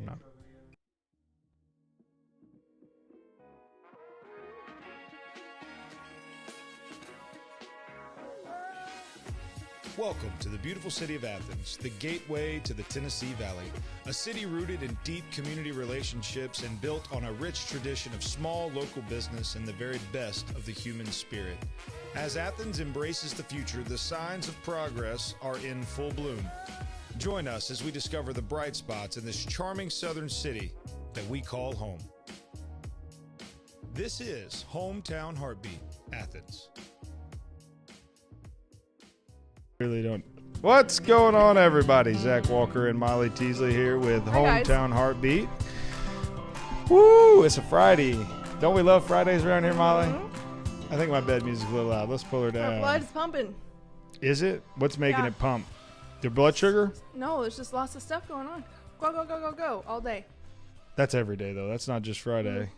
No. Welcome to the beautiful city of Athens, the gateway to the Tennessee Valley, a city rooted in deep community relationships and built on a rich tradition of small local business and the very best of the human spirit. As Athens embraces the future, the signs of progress are in full bloom. Join us as we discover the bright spots in this charming southern city that we call home. This is Hometown Heartbeat, Athens. Really don't. What's going on, everybody? Zach Walker and Molly Teasley here with Hometown Heartbeat. Woo! It's a Friday. Don't we love Fridays around here, Molly? I think my bed music's a little loud. Let's pull her down. Our blood's pumping. Is it? What's making it pump? Your blood sugar? No, there's just lots of stuff going on. Go, go, go, go, go, all day. That's every day, though. That's not just Friday.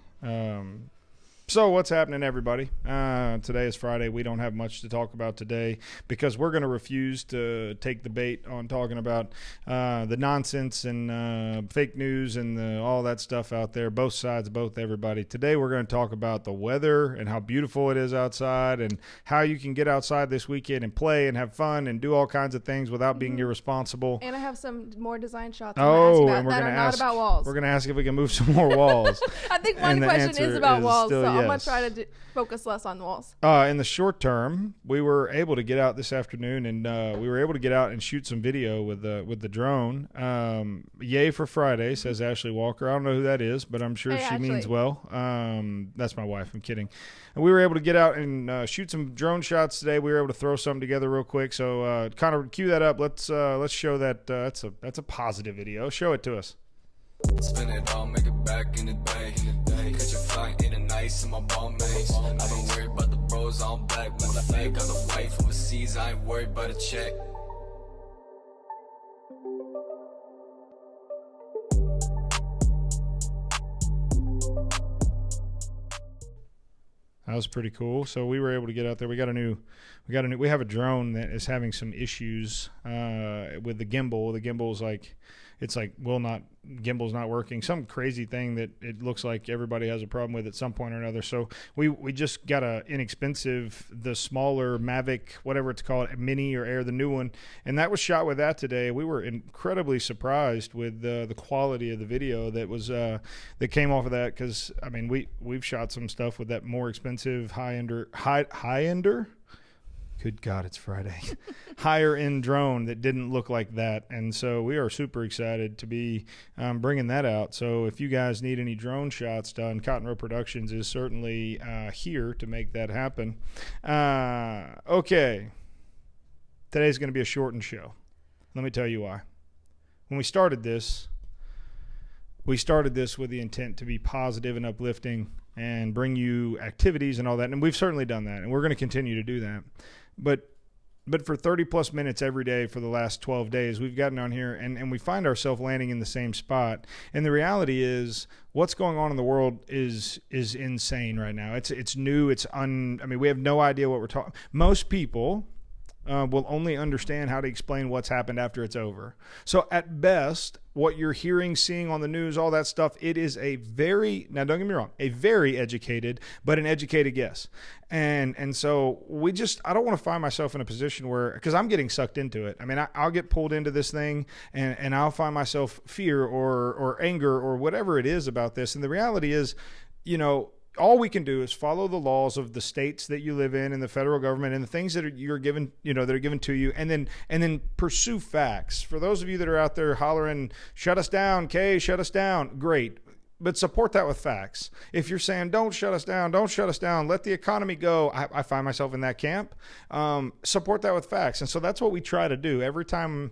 So what's happening, everybody? Today is Friday. We don't have much to talk about today because we're going to refuse to take the bait on talking about the nonsense and fake news and all that stuff out there, both sides, both everybody. Today we're going to talk about the weather and how beautiful it is outside and how you can get outside this weekend and play and have fun and do all kinds of things without being irresponsible. And I have some more design shots and we're going to ask, not about walls. We're going to ask if we can move some more walls. I think one question is about walls, so I'm going to try to focus less on the walls. In the short term, we were able to get out this afternoon, and we were able to get out and shoot some video with the drone. Yay for Friday, says Ashley Walker. I don't know who that is, but I'm sure she means well. That's my wife. I'm kidding. And we were able to get out and shoot some drone shots today. We were able to throw something together real quick. So kind of cue that up. Let's show that. That's a positive video. Show it to us. Spin it all, make it back in the day. Catch a flight in the nights in my ball mates. I don't worry about the bros on back. With the fake on the way from overseas, I ain't worried about a check. That was pretty cool. So we were able to get out there. We have a drone that is having some issues with the gimbal. The gimbal's gimbal's not working. Some crazy thing that it looks like everybody has a problem with at some point or another. So we just got the smaller Mavic, whatever it's called, Mini or Air, the new one, and that was shot with that today. We were incredibly surprised with the quality of the video that came off of that, because I mean we've shot some stuff with that more expensive high-ender. Good God, it's Friday. Higher end drone that didn't look like that. And so we are super excited to be bringing that out. So if you guys need any drone shots done, Cotton Row Productions is certainly here to make that happen. Okay. Today's going to be a shortened show. Let me tell you why. When we started this with the intent to be positive and uplifting and bring you activities and all that. And we've certainly done that. And we're going to continue to do that. But for 30 plus minutes every day for the last 12 days, we've gotten on here and we find ourselves landing in the same spot. And the reality is what's going on in the world is insane right now. It's new. We have no idea what we're talking. Most people will only understand how to explain what's happened after it's over. So at best, what you're hearing, seeing on the news, all that stuff, it is now don't get me wrong, a very educated, but an educated guess. And so I don't want to find myself in a position where, because I'm getting sucked into it. I mean, I'll get pulled into this thing and I'll find myself fear or anger or whatever it is about this. And the reality is, all we can do is follow the laws of the states that you live in and the federal government and the things that you're given, that are given to you, and then pursue facts. For those of you that are out there hollering, shut us down, Kay, shut us down, great. But support that with facts. If you're saying, don't shut us down, let the economy go, I find myself in that camp. Support that with facts. And so that's what we try to do. Every time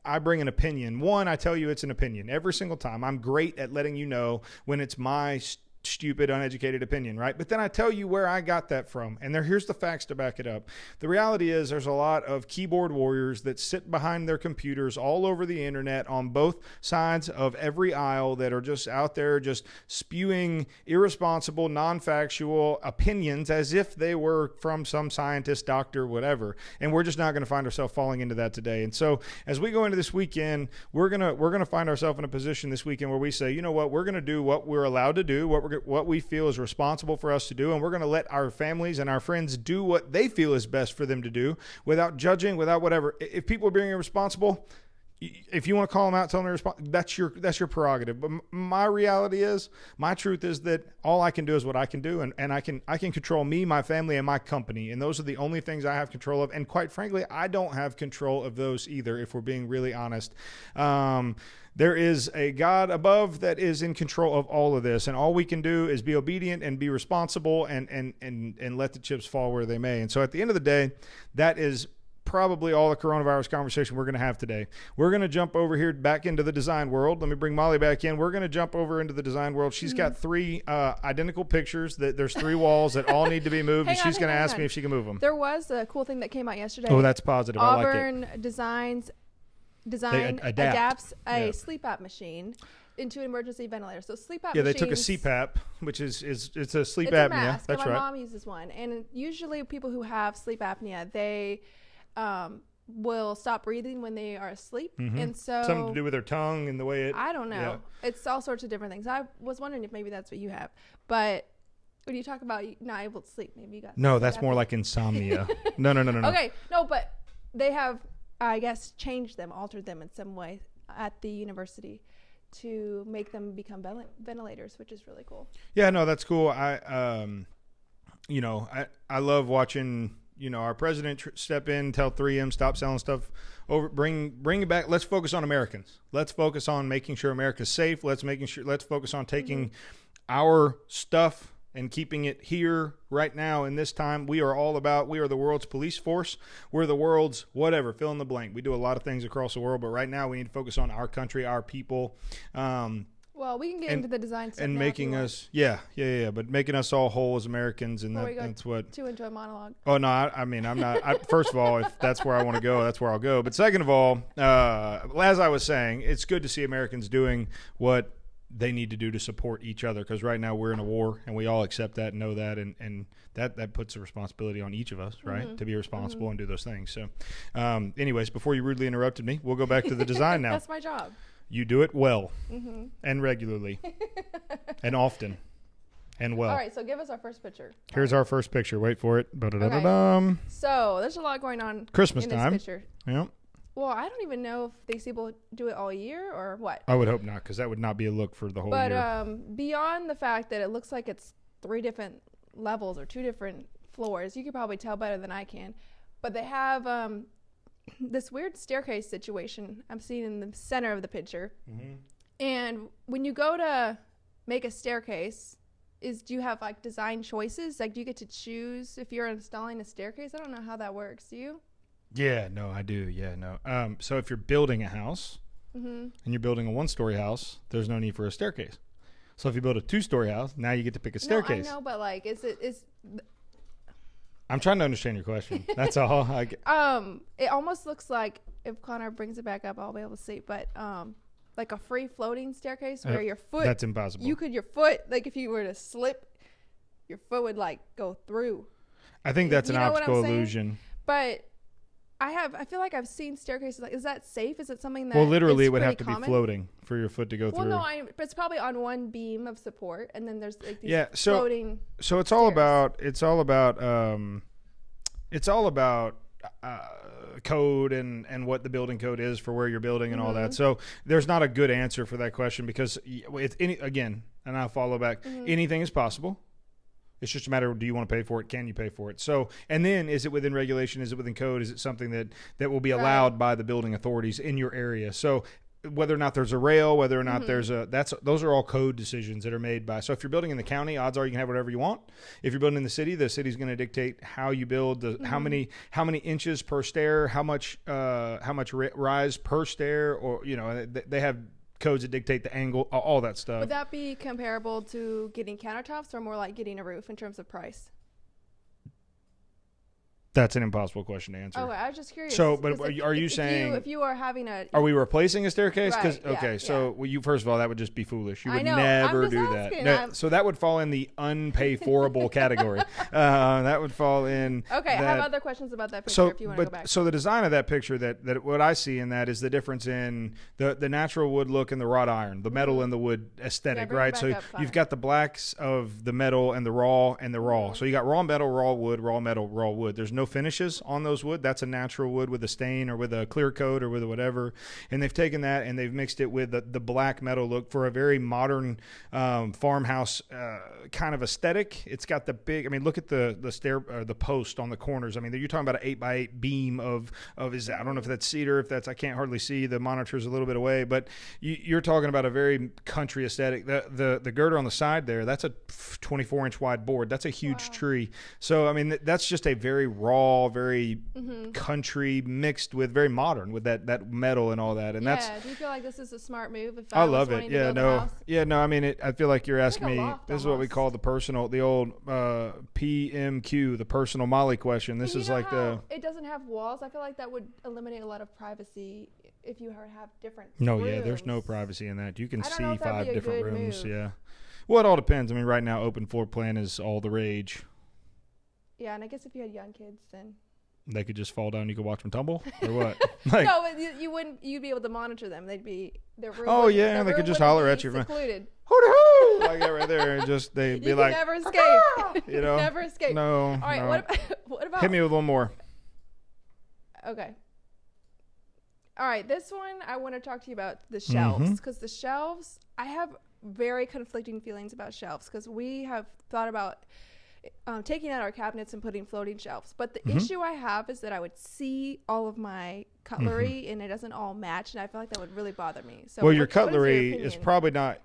I bring an opinion, I tell you it's an opinion. Every single time. I'm great at letting you know when it's my stupid, uneducated opinion, right? But then I tell you where I got that from, and here's the facts to back it up. The reality is there's a lot of keyboard warriors that sit behind their computers all over the internet on both sides of every aisle that are just out there just spewing irresponsible, non-factual opinions as if they were from some scientist, doctor, whatever. And we're just not going to find ourselves falling into that today. And so as we go into this weekend, we're gonna find ourselves in a position this weekend where we say, you know what, we're going to do what we're allowed to do, what we feel is responsible for us to do, and we're going to let our families and our friends do what they feel is best for them to do without judging, without whatever. If people are being irresponsible, if you want to call them out, tell them that's your prerogative. But my reality is, my truth is that all I can do is what I can do, and I can control me, my family, and my company, and those are the only things I have control of. And quite frankly, I don't have control of those either, if we're being really honest. There is a God above that is in control of all of this, and all we can do is be obedient and be responsible and let the chips fall where they may. And so at the end of the day, that is probably all the coronavirus conversation we're going to have today. We're going to jump over here back into the design world. Let me bring Molly back in. We're going to jump over into the design world. She's got 3 identical pictures. There's 3 walls that all need to be moved, and she's going to ask me if she can move them. There was a cool thing that came out yesterday. Oh, that's positive. Auburn I like it. Design adapts a sleep app machine into an emergency ventilator. So sleep apnea. Yeah, they took a CPAP, which is it's a sleep apnea. A mask. That's my right. My mom uses one, and usually people who have sleep apnea, they will stop breathing when they are asleep, and so something to do with their tongue and the way it. I don't know. Yeah. It's all sorts of different things. I was wondering if maybe that's what you have, but when you talk about not able to sleep, maybe you got. No, that's more like insomnia. No. Okay, no, but they have, I guess, changed them, altered them in some way at the university to make them become ventilators, which is really cool. Yeah, no, that's cool. I love watching, our president step in, tell 3M, stop selling stuff over, bring it back. Let's focus on Americans. Let's focus on making sure America's safe. Let's focus on taking our stuff and keeping it here right now in this time. We are the world's police force. We're the world's whatever, fill in the blank. We do a lot of things across the world, but right now we need to focus on our country, our people. Well, we can get into the design stuff and now making us, but making us all whole as Americans, and that's what. Too into a monologue. Oh no, I mean I'm not. First of all, if that's where I want to go, that's where I'll go. But second of all, as I was saying, it's good to see Americans doing what they need to do to support each other, because right now we're in a war, and we all accept that and know that, and that puts a responsibility on each of us, right, to be responsible and do those things. So, anyways, before you rudely interrupted me, we'll go back to the design now. That's my job. You do it well and regularly and often and well. All right, so give us our first picture. Here's our first picture. Wait for it. Okay. So there's a lot going on. Christmas in time. This picture. Yep. Well, I don't even know if these people do it all year or what. I would hope not, because that would not be a look for the whole year. But beyond the fact that it looks like it's 3 different levels or 2 different floors, you could probably tell better than I can. But they have this weird staircase situation I'm seeing in the center of the picture. And when you go to make a staircase, do you have like design choices? Like, do you get to choose if you're installing a staircase? I don't know how that works. Do you? Yeah, no, I do. Yeah, no. So if you're building a house and you're building a 1-story house, there's no need for a staircase. So if you build a 2-story house, now you get to pick a staircase. No, I know, but like, I'm trying to understand your question. That's all. It almost looks like, if Connor brings it back up, I'll be able to see. But like a free floating staircase where your foot. That's impossible. Your foot, like if you were to slip, your foot would like go through. I think that's an optical illusion. But I feel like I've seen staircases. Like, is that safe? Is it something that? Well, literally, it would have to be floating for your foot to go through. Well, no, but it's probably on one beam of support, and then there's like these floating. So it's all about code and what the building code is for where you're building and all that. So there's not a good answer for that question, because it's and I'll follow back. Anything is possible. It's just a matter of, do you want to pay for it? Can you pay for it? So, and then, is it within regulation? Is it within code? Is it something that will be allowed by the building authorities in your area? So whether or not there's a rail, whether or not there's those are all code decisions that are made by. So if you're building in the county, odds are you can have whatever you want. If you're building in the city's going to dictate how you build, how many inches per stair, how much rise per stair, or they have codes that dictate the angle, all that stuff. Would that be comparable to getting countertops or more like getting a roof in terms of price? That's an impossible question to answer. Oh, I was just curious. So, but 'Cause are you saying if you are having a are we replacing a staircase? Right, yeah, okay, so well, you first of all, that would just be foolish. You I would know, never I'm just do asking, that. No, so that would fall in the unpay-forable category. That would fall in. okay, I have other questions about that picture if you want to go back. So the design of that picture, that what I see in that is the difference in the natural wood look and the wrought iron, the metal and the wood aesthetic, bring it right? back So up, fine. you've got the blacks of the metal and the raw and the raw. So you got raw metal, raw wood, raw metal, raw wood. There's no finishes on those wood. That's a natural wood with a stain or with a clear coat or with a whatever. And they've taken that and they've mixed it with the black metal look for a very modern farmhouse kind of aesthetic. It's got the big, I mean, look at the stair, the post on the corners. I mean, you're talking about an 8x8 beam of is I don't know if that's cedar, if that's, I can't hardly see, the monitor's a little bit away, but you're talking about a very country aesthetic. The girder on the side there, that's a 24-inch wide board. That's a huge tree. So, I mean, that's just a very raw, very country mixed with very modern with that metal and all that. And that's, do you feel like this is a smart move? If I was love wanting it. to Yeah, build a no. house? Yeah, no. I mean, I feel like you're asking like a me. loft This is what we almost. call the old PMQ, the personal Molly question. This You is know like how it doesn't have walls. I feel like that would eliminate a lot of privacy if you have different. no, rooms. yeah. There's no privacy in that. You can I don't see know if that'd 5 be a different good rooms. move. Yeah. Well, it all depends. I mean, right now, open floor plan is all the rage. Yeah, and I guess if you had young kids, then They could just fall down. You could watch them tumble, or what? Like, no, but you wouldn't. You'd be able to monitor them. They'd be their room. Oh, would- yeah, their they could room just wouldn't holler be at you. Secluded. hoo-dee-hoo, like that right there, and just they'd You be can like, never escape. you know, never escape. no. All right. no. What about? Hit me with one more. Okay. All right, this one I want to talk to you about the shelves, because the shelves, I have very conflicting feelings about shelves, because we have thought about taking out our cabinets and putting floating shelves. But the issue I have is that I would see all of my cutlery and it doesn't all match, and I feel like that would really bother me. So Well, your what is cutlery is opinion? probably not.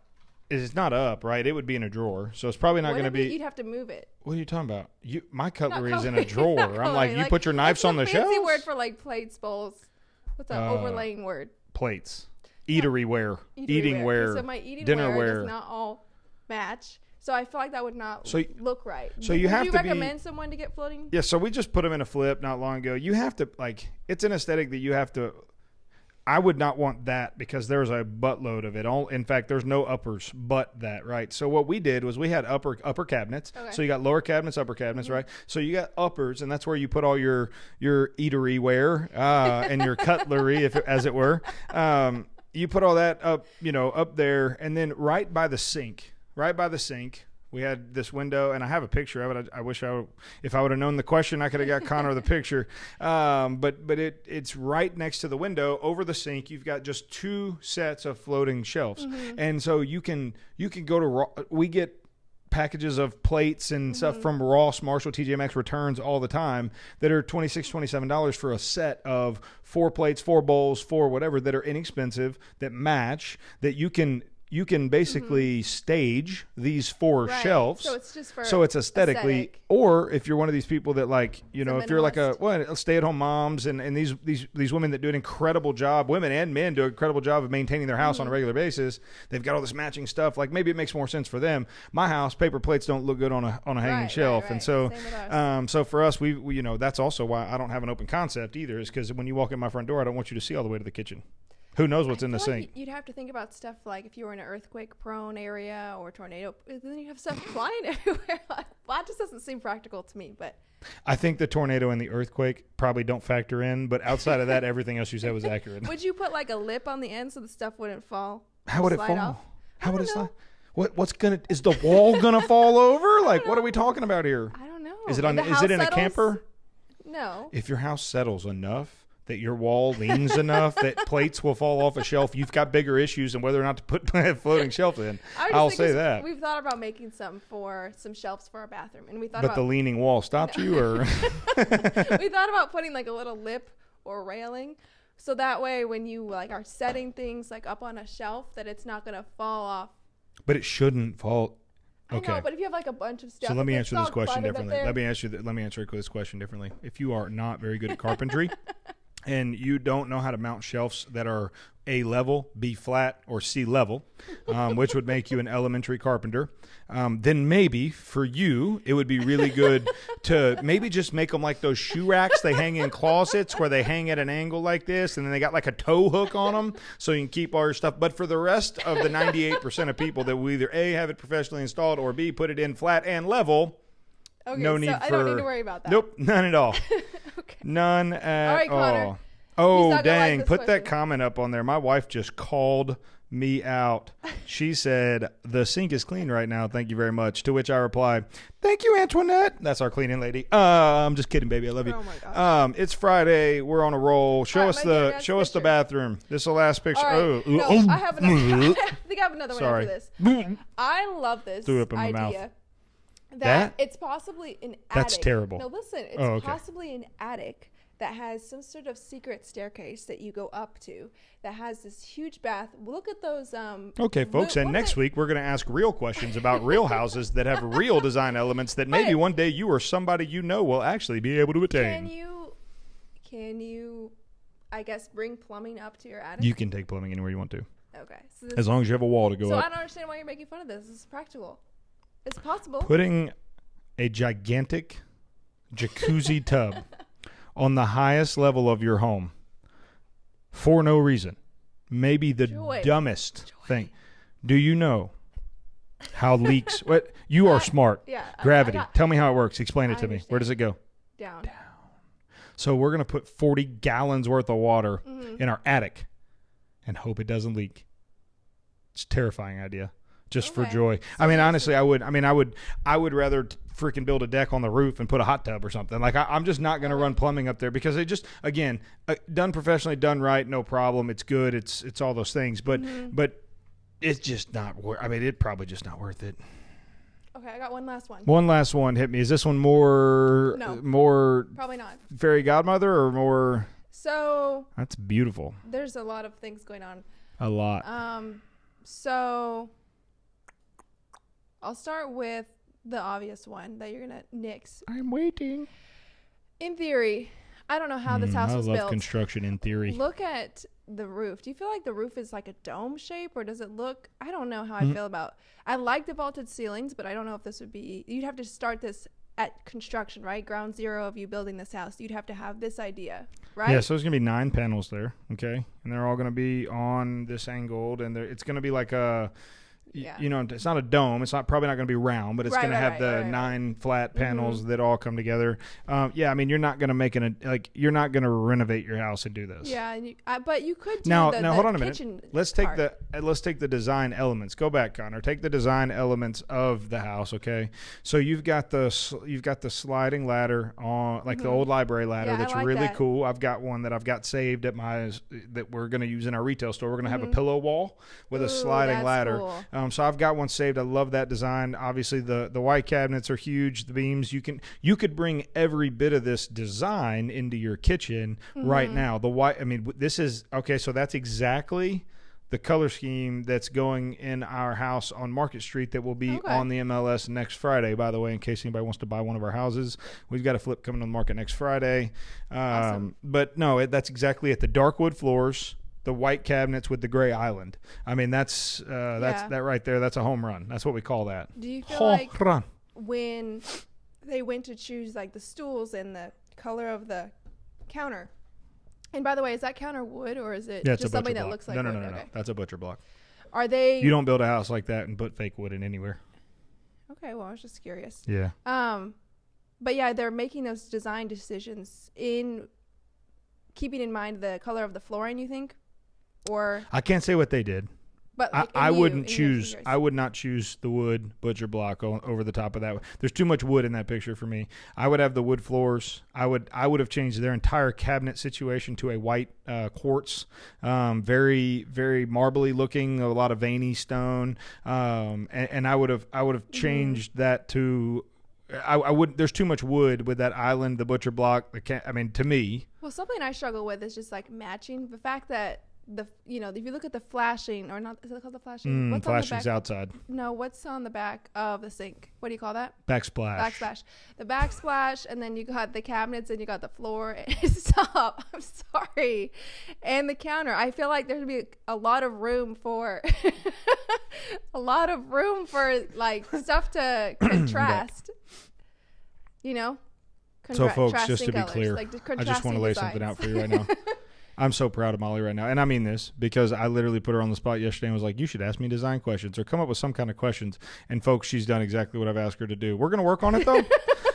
It's not up, right? It would be in a drawer, so it's probably not going to Wouldn't it be. You'd have to move it. What are you talking about? My cutlery is in cutlery, a drawer. not I'm like, cutlery, you put your knives it's on the shelves. fancy word for like plates, bowls. What's that overlaying word? Plates, eatery ware, eating ware, So my eating dinner ware ware. does not all match. So I feel like that would not So- look right. so you Would have you to be- recommend someone to get floating? Yeah, so we just put them in a flip not long ago. You have to, like, it's an aesthetic that you have to. I would not want that because there's a buttload of it. In fact, there's no uppers but that, right? So what we did was we had upper cabinets. Okay. So you got lower cabinets, upper cabinets, right? So you got uppers, and that's where you put all your eatery ware and your cutlery, as it were. You put all that up, up there, and then right by the sink, we had this window, and I have a picture of it. I wish if I would have known the question, I could have got Connor the picture. But it's right next to the window over the sink. You've got just 2 sets of floating shelves, and so you can go to we get packages of plates and stuff from Ross, Marshall, TJ Maxx returns all the time that are $26, $27 for a set of 4 plates, 4 bowls, 4 whatever that are inexpensive, that match, that you can basically stage these 4 Right. shelves. So it's just for So it's aesthetically, aesthetic. or if you're one of these people that like, if you're like minimalist. a stay-at-home moms and these women that do an incredible job, women and men do an incredible job of maintaining their house on a regular basis. They've got all this matching stuff. Like maybe it makes more sense for them. My house, paper plates don't look good on a hanging Right, shelf, right, and right. so Same with us. so for us, we that's also why I don't have an open concept either. Is because when you walk in my front door, I don't want you to see all the way to the kitchen. Who knows what's in the I feel like sink? You'd have to think about stuff like if you were in an earthquake-prone area or tornado, then you have stuff flying everywhere. Like, well, that just doesn't seem practical to me. But I think the tornado and the earthquake probably don't factor in, but outside of that, everything else you said was accurate. would you put like a lip on the end so the stuff wouldn't fall? How would it slide fall? off? How would it don't slide? know. What's gonna? Is the wall gonna fall over? Like, what are we talking about here? I don't know. Is it If on? the Is house it in a settles- camper? No. If your house settles enough that your wall leans enough that plates will fall off a shelf, you've got bigger issues than whether or not to put a floating shelf in. I'll say that. We've thought about making some shelves for our bathroom, and we thought But the about leaning wall stopped you, or we thought about putting like a little lip or railing, so that way when you like are setting things like up on a shelf, that it's not gonna fall off. but it shouldn't fall. I Okay. know, but if you have like a bunch of stuff, So let me if answer it's this all question cluttered up differently. there- Let me answer this question differently. If you are not very good at carpentry, and you don't know how to mount shelves that are A level, B flat, or C level, which would make you an elementary carpenter, then maybe for you it would be really good to maybe just make them like those shoe racks they hang in closets where they hang at an angle like this, and then they got like a tow hook on them so you can keep all your stuff. But for the rest of the 98% of people that will either A, have it professionally installed, or B, put it in flat and level, Okay, no so need I don't need to worry about that. Nope, none at all. Okay. None at All right, Connor. all. He's Oh, not gonna dang. like this Put that question. comment up on there. My wife just called me out. She said, the sink is clean right now. Thank you very much. To which I replied, thank you, Antoinette. That's our cleaning lady. I'm just kidding, baby. I love you. Oh, my gosh. It's Friday. We're on a roll. Show All us right, my the next show us the picture. bathroom. This is the last picture. All right. No, I have another. I think I have another one Sorry. after this. I love this Threw it up in my idea. mouth. That it's possibly an attic. That's terrible. No, listen. It's Oh, okay. possibly an attic that has some sort of secret staircase that you go up to that has this huge bath. Look at those. Okay, folks, and next week we're going to ask real questions about real houses that have real design elements that maybe But- one day you or somebody you know will actually be able to attain. Can you, I guess, bring plumbing up to your attic? You can take plumbing anywhere you want to, Okay. So, as long as you have a wall to go so up. I don't understand why you're making fun of this. This is practical. It's possible. Putting a gigantic jacuzzi tub on the highest level of your home for no reason. Maybe the Joy. dumbest thing. Do you know how leaks? What you are smart. Yeah. Gravity. I got Tell me how it works. Explain it I to me. Where does it go? down. So we're going to put 40 gallons worth of water Mm-hmm. in our attic and hope it doesn't leak. It's a terrifying idea. Just for Okay. joy. I mean, honestly, I would rather freaking build a deck on the roof and put a hot tub or something. Like I'm just not going to run plumbing up there because it just, again, done professionally, done right, no problem. It's good. It's all those things, but it's just not worth. I mean, it probably just not worth it. Okay, I got one last one. One last one hit me. Is this one more No. more Probably not. fairy godmother or more? So That's beautiful. there's a lot of things going on. A lot. So I'll start with the obvious one that you're gonna nix. I'm waiting. In theory, I don't know how this house I was love built. construction in theory. Look at the roof. Do you feel like the roof is like a dome shape, or does it look? I don't know how I feel about. I like the vaulted ceilings, but I don't know if this would be. You'd have to start this at construction, right? Ground zero of you building this house. You'd have to have this idea, right? Yeah, so there's going to be 9 panels there, okay? And they're all going to be on this angled, and it's going to be like a, Yeah. you know, it's not a dome. It's not probably not going to be round, but it's Right, going to right, have right, the right, right. 9 flat panels that all come together. Yeah, I mean, you're not going to make you're not going to renovate your house and do this. Yeah, and but you could do Now the hold on a minute. kitchen Let's take part. let's take the design elements. Go back, Connor. Take the design elements of the house. Okay, so you've got the sliding ladder on like the old library ladder. Yeah, I that's like really that. cool. I've got one that I've got saved at that we're going to use in our retail store. We're going to have a pillow wall with a Ooh, sliding that's ladder. cool. So I've got one saved. I love that design. Obviously, the white cabinets are huge. The beams you could bring every bit of this design into your kitchen right now. The white. I mean, this is okay. So that's exactly the color scheme that's going in our house on Market Street that will be Okay. on the MLS next Friday. By the way, in case anybody wants to buy one of our houses, we've got a flip coming on the market next Friday. Awesome. But no, that's exactly it. The dark wood floors. The white cabinets with the gray island. I mean, that's that right there. That's a home run. That's what we call that. Do you feel Home like run. when they went to choose like the stools and the color of the counter? And by the way, is that counter wood or is it Yeah, it's just a something butcher that block. looks like no. wood? Okay. That's a butcher block. Are they? You don't build a house like that and put fake wood in anywhere. Okay, well, I was just curious. Yeah. But yeah, they're making those design decisions in keeping in mind the color of the flooring. You think, or I can't say what they did. but like I in wouldn't yours. choose. I would not choose the wood butcher block over the top of that. There's too much wood in that picture for me. I would have the wood floors. I would have changed their entire cabinet situation to a white quartz, very very marbly looking, a lot of veiny stone, and I would have changed that to. I would. There's too much wood with that island, the butcher block. I mean, to me. Well, something I struggle with is just like matching the fact that if you look at the flashing, or not, is it called the flashing? What's on the Flashing's back? outside. No, what's on the back of the sink? What do you call that? Backsplash. Backsplash. The backsplash, and then you got the cabinets, and you got the floor. Stop. I'm sorry. And the counter. I feel like there's going to be a lot of room for like stuff to contrast. You know? So, folks, just to be colors, clear, like I just want to lay something out for you right now. I'm so proud of Molly right now. And I mean this because I literally put her on the spot yesterday and was like, you should ask me design questions or come up with some kind of questions. And, folks, she's done exactly what I've asked her to do. We're going to work on it, though.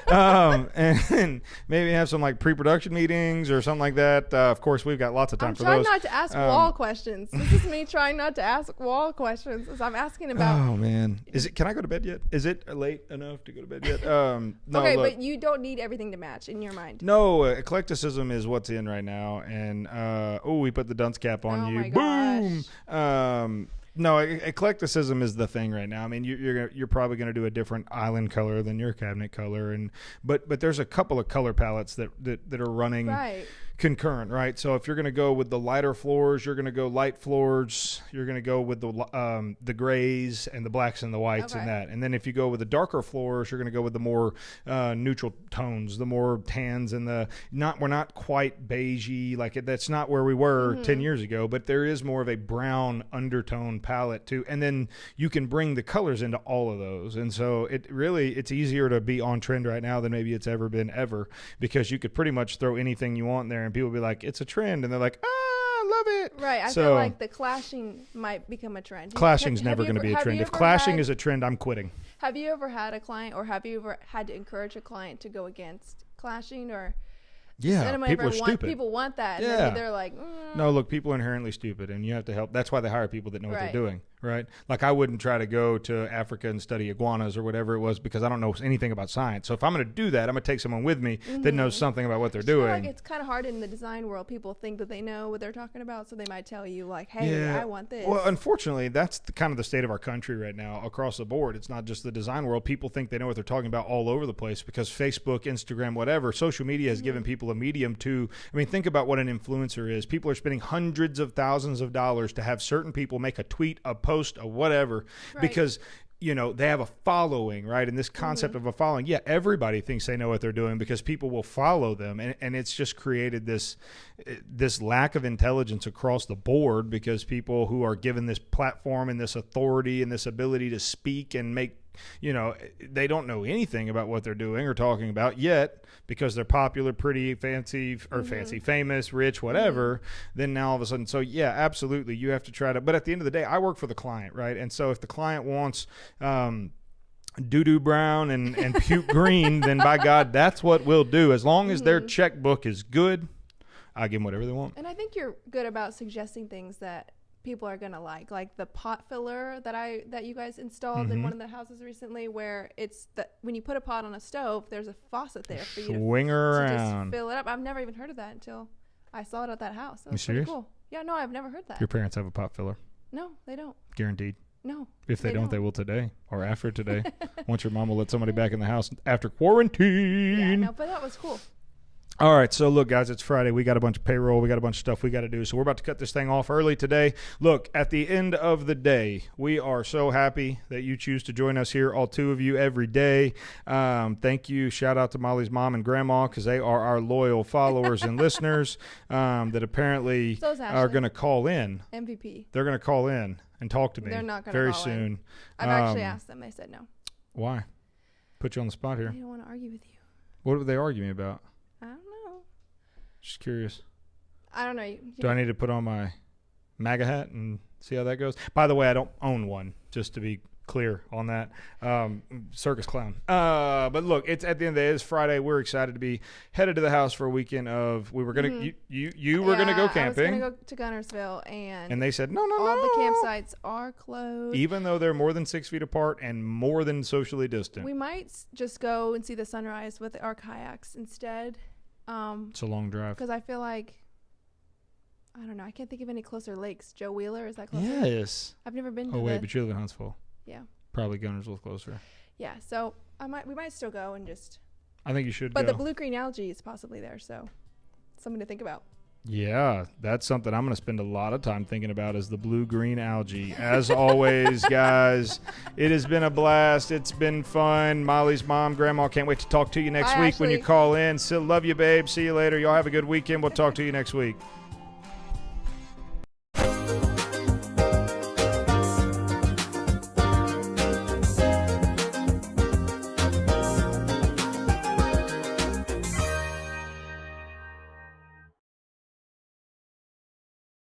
And maybe have some like pre-production meetings or something like that. Of course, we've got lots of time for those. I'm trying not to ask wall questions. This is me trying not to ask wall questions. So I'm asking about. Oh man, can I go to bed yet? Is it late enough to go to bed yet? No. Okay, look, but you don't need everything to match in your mind. No, eclecticism is what's in right now, and we put the dunce cap on Oh you. my Boom. gosh. No, eclecticism is the thing right now. I mean, you're probably going to do a different island color than your cabinet color, but there's a couple of color palettes that are running concurrent, right? So if you're going to go with the lighter floors, you're going to go light floors. You're going to go with the grays and the blacks and the whites and that. And then if you go with the darker floors, you're going to go with the more neutral tones, the more tans and we're not quite beigey, like that's not where we were 10 years ago, but there is more of a brown undertone palette too. And then you can bring the colors into all of those. And so it's easier to be on trend right now than maybe it's ever been because you could pretty much throw anything you want there and people will be like, it's a trend. And they're like, I love it. Right. I feel like the clashing might become a trend. Clashing's never going to be a trend. If clashing is a trend, I'm quitting. Have you ever had a client, or have you ever had to encourage a client to go against clashing, or? Yeah, people are stupid. People want that. And then they're like, No, look, people are inherently stupid, and you have to help. That's why they hire people that know what they're doing, right? Like I wouldn't try to go to Africa and study iguanas or whatever it was because I don't know anything about science. So if I'm going to do that, I'm going to take someone with me that knows something about what they're doing. Like it's kind of hard in the design world. People think that they know what they're talking about, so they might tell you like, hey, I want this. Well, unfortunately, that's kind of the state of our country right now across the board. It's not just the design world. People think they know what they're talking about all over the place because Facebook, Instagram, whatever, social media has given people a medium to. I mean, think about what an influencer is. People are spending hundreds of thousands of dollars to have certain people make a tweet, a post, a whatever, because they have a following, right? And this concept of a following, everybody thinks they know what they're doing because people will follow them. And it's just created this lack of intelligence across the board because people who are given this platform and this authority and this ability to speak and make, they don't know anything about what they're doing or talking about yet because they're popular, pretty, fancy, or famous, rich, whatever. Then now all of a sudden, so absolutely, you have to try to. But at the end of the day, I work for the client, right? And so if the client wants doo-doo brown and puke green, then by God, that's what we'll do. As long as their checkbook is good, I give them whatever they want. And I think you're good about suggesting things that people are gonna like the pot filler that you guys installed in one of the houses recently, where it's when you put a pot on a stove, there's a faucet there for you swing around, to just fill it up. I've never even heard of that until I saw it at that house. That was pretty cool. Yeah, no, I've never heard that. Your parents have a pot filler? No, they don't. Guaranteed. No. If they don't, they will today or after today. Once your mom will let somebody back in the house after quarantine. Yeah, no, but that was cool. All right, so look, guys, it's Friday. We got a bunch of payroll. We got a bunch of stuff we got to do. So we're about to cut this thing off early today. Look, at the end of the day, we are so happy that you choose to join us here, all two of you, every day. Thank you. Shout out to Molly's mom and grandma because they are our loyal followers and listeners that apparently are going to call in. MVP. They're going to call in and talk to me They're not going to very call soon. In. I've actually asked them. They said no. Why? Put you on the spot here. They don't want to argue with you. What would they argue me about? I don't know. Just curious. I don't know. Do I need to put on my MAGA hat and see how that goes? By the way, I don't own one, just to be clear on that. Circus clown. But look, it's at the end of the day, it's Friday. We're excited to be headed to the house for a weekend of, we were going to, you were going to go camping. I was going to go to Gunnersville and they said, no. All the campsites are closed. Even though they're more than 6 feet apart and more than socially distant. We might just go and see the sunrise with our kayaks instead. It's a long drive. Because I feel like, I don't know, I can't think of any closer lakes. Joe Wheeler, is that closer? Yes. I've never been to but you live in Huntsville. Yeah. Probably Gunnersville closer. Yeah, so we might still go and just. I think you should But go. the blue-green algae is possibly there, so something to think about. Yeah, that's something I'm going to spend a lot of time thinking about is the blue-green algae. As always, guys, it has been a blast. It's been fun. Molly's mom, Grandma, can't wait to talk to you next Bye, week when you Ashley. call in. Still love you, babe. See you later. Y'all have a good weekend. We'll talk to you next week.